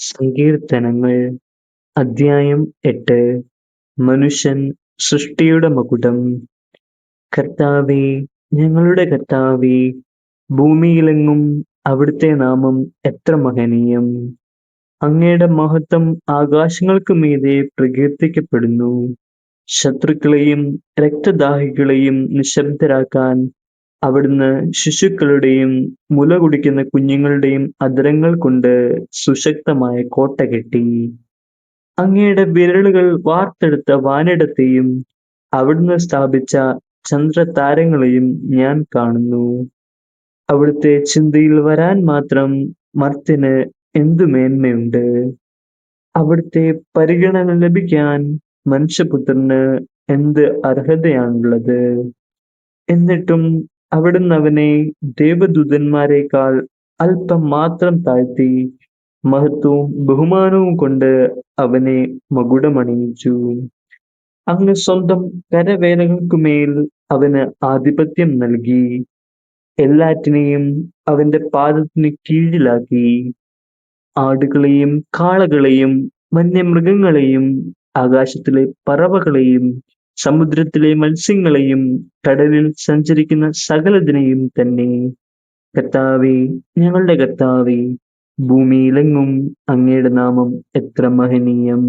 സങ്കീർത്തനങ്ങൾ അദ്ധ്യായം 8. മനുഷ്യൻ സൃഷ്ടിയുടെ മകുടം. കർത്താവേ, ഞങ്ങളുടെ കർത്താവേ, ഭൂമിയിലെങ്ങും അവിടുത്തെ നാമം എത്ര മഹനീയം! അങ്ങയുടെ മഹത്വം ആകാശങ്ങൾക്ക് മീതെ പ്രകീർത്തിക്കപ്പെടുന്നു. ശത്രുക്കളെയും രക്തദാഹികളെയും നിശ്ശബ്ദരാക്കാൻ അവിടുന്ന് ശിശുക്കളുടെയും മുല കുടിക്കുന്ന കുഞ്ഞുങ്ങളുടെയും അധരങ്ങൾ കൊണ്ട് സുശക്തമായ കോട്ട കെട്ടി. അങ്ങയുടെ വിരലുകൾ വാർത്തെടുത്ത വാനിടത്തെയും അവിടുന്ന് സ്ഥാപിച്ച ചന്ദ്രതാരങ്ങളെയും ഞാൻ കാണുന്നു. അവിടുത്തെ ചിന്തയിൽ വരാൻ മാത്രം മർത്യന് എന്തു മേന്മയുണ്ട്! അവിടുത്തെ പരിഗണന ലഭിക്കാൻ മനുഷ്യപുത്രന് എന്ത് അർഹതയാണുള്ളത്! എന്നിട്ടും അവിടുന്ന് അവനെ ദേവദൂതന്മാരേക്കാൾ അല്പം മാത്രം താഴ്ത്തി മഹത്വവും ബഹുമാനവും കൊണ്ട് അവനെ മകുടമണിയിച്ചു. അങ്ങ് സ്വന്തം കരവേലകൾക്കുമേൽ അവന് ആധിപത്യം നൽകി. എല്ലാറ്റിനെയും അവന്റെ പാദത്തിനു കീഴിലാക്കി. ആടുകളെയും കാളകളെയും വന്യമൃഗങ്ങളെയും ആകാശത്തിലെ പറവകളെയും സമുദ്രത്തിലെ മത്സ്യങ്ങളെയും കടലിൽ സഞ്ചരിക്കുന്ന സകലതിനെയും തന്നെ. കർത്താവേ, ഞങ്ങളുടെ കർത്താവേ, ഭൂമിയിലെങ്ങും അങ്ങയുടെ നാമം എത്ര മഹനീയം!